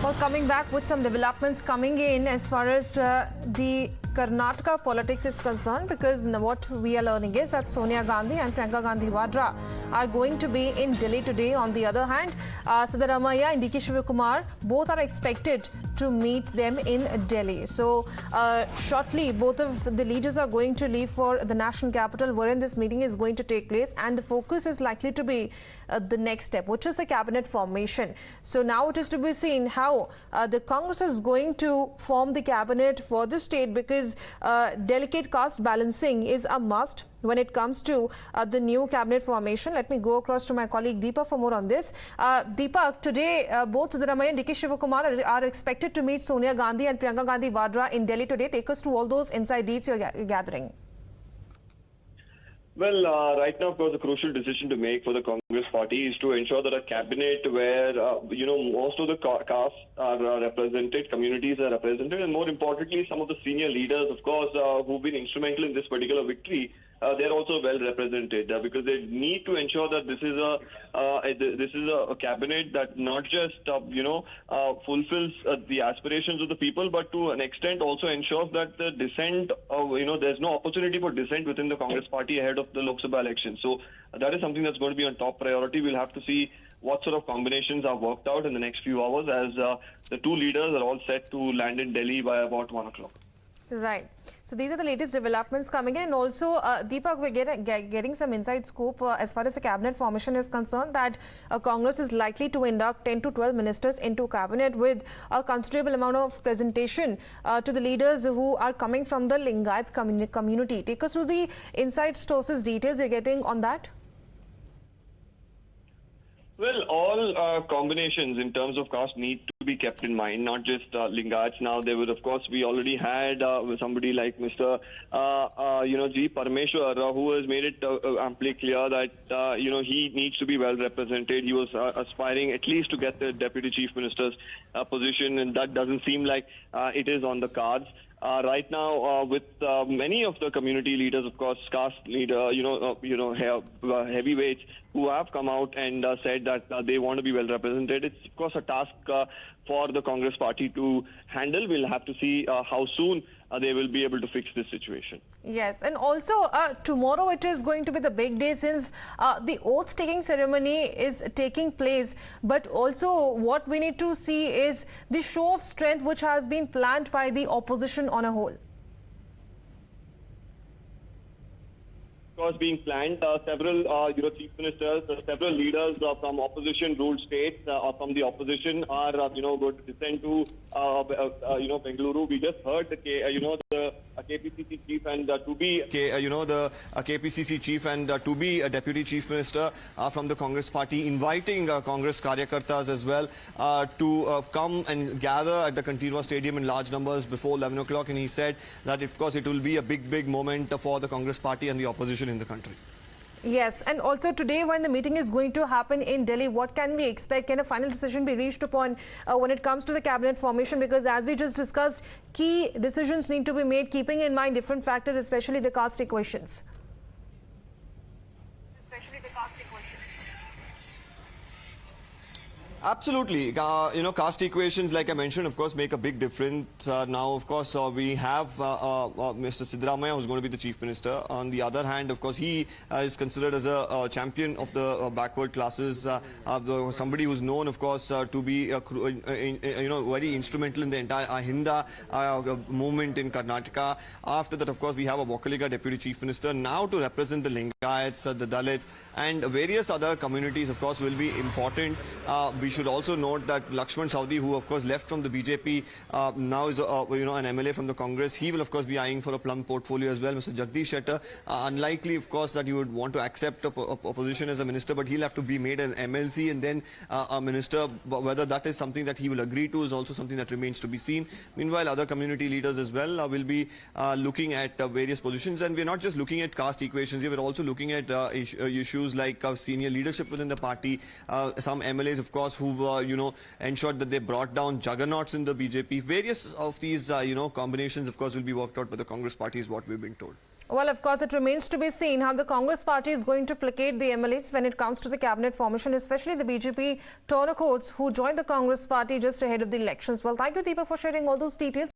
Well, coming back with some developments coming in as far as the Karnataka politics is concerned, because what we are learning is that Sonia Gandhi and Priyanka Gandhi are going to be in Delhi today. On the other hand, Siddaramaiah and Shivakumar both are expected to meet them in Delhi. So shortly, both of the leaders are going to leave for the national capital, wherein this meeting is going to take place, and the focus is likely to be the next step, which is the cabinet formation. So now it is to be seen how the Congress is going to form the cabinet for the state, because delicate caste balancing is a must when it comes to the new cabinet formation. Let me go across to my colleague Deepak for more on this. Deepak, today both Siddaramaiah and Shivakumar are expected to meet Sonia Gandhi and Priyanka Gandhi in Delhi today. Take us through all those inside deeds you're gathering. Well, right now, of course, the crucial decision to make for the Congress party is to ensure that a cabinet where, most of the castes are represented, communities are represented, and more importantly, some of the senior leaders, of course, who've been instrumental in this particular victory, they're also well represented, because they need to ensure that this is a cabinet that not just fulfills the aspirations of the people, but to an extent also ensures that the dissent, there's no opportunity for dissent within the Congress party ahead of the Lok Sabha election. So that is something that's going to be on top priority. We'll have to see what sort of combinations are worked out in the next few hours, as the two leaders are all set to land in Delhi by about 1 o'clock. Right. So these are the latest developments coming in, and also Deepak, we're getting some inside scoop as far as the cabinet formation is concerned, that Congress is likely to induct 10 to 12 ministers into cabinet, with a considerable amount of presentation to the leaders who are coming from the Lingayat community. Take us through the inside sources details you're getting on that. Well, all combinations in terms of caste need to be kept in mind, not just Lingayats. Now, there would, of course, we already had somebody like Mr. G. Parameshwar, who has made it amply clear that, he needs to be well represented. He was aspiring at least to get the Deputy Chief Minister's position, and that doesn't seem like it is on the cards. Right now, with many of the community leaders, of course, caste leader, heavyweights who have come out and said that they want to be well represented. It's, of course, a task for the Congress party to handle. We'll have to see how soon they will be able to fix this situation. Yes, and also tomorrow it is going to be the big day, since the oath-taking ceremony is taking place. But also what we need to see is the show of strength which has been planned by the opposition on a whole. Was being planned. Several chief ministers, several leaders from opposition-ruled states or from the opposition are going to descend to Bengaluru. We just heard the KPCC chief and to be the KPCC chief and to be a deputy chief minister from the Congress party, inviting Congress karyakartas as well to come and gather at the Kantirwa Stadium in large numbers before 11 o'clock. And he said that, of course, it will be a big moment for the Congress party and the opposition in the country. Yes, and also today, when the meeting is going to happen in Delhi, what can we expect? Can a final decision be reached upon when it comes to the cabinet formation? Because as we just discussed, key decisions need to be made, keeping in mind different factors, especially the caste equations. Absolutely. Caste equations, like I mentioned, of course, make a big difference. Now, of course, we have Mr. Siddaramaiah, who's going to be the chief minister. On the other hand, of course, he is considered as a champion of the backward classes, somebody who's known, of course, to be very instrumental in the entire Ahinda movement in Karnataka. After that, of course, we have a Wakaliga deputy chief minister now to represent the Lingayats, the Dalits, and various other communities, of course, will be important. We should also note that Lakshman Saudi, who of course left from the BJP, now is an MLA from the Congress. He will of course be eyeing for a plum portfolio as well. Mr. Jagdish Shettar, unlikely of course that he would want to accept a position as a minister, but he'll have to be made an MLC and then a minister. Whether that is something that he will agree to is also something that remains to be seen. Meanwhile, other community leaders as well will be looking at various positions, and we're not just looking at caste equations here, we're also looking at issues like senior leadership within the party. Some MLAs, of course, who've ensured that they brought down juggernauts in the BJP. Various of these combinations, of course, will be worked out by the Congress party, is what we've been told. Well, of course, it remains to be seen how the Congress party is going to placate the MLAs when it comes to the cabinet formation, especially the BJP turnouts who joined the Congress party just ahead of the elections. Well, thank you, Deepa, for sharing all those details.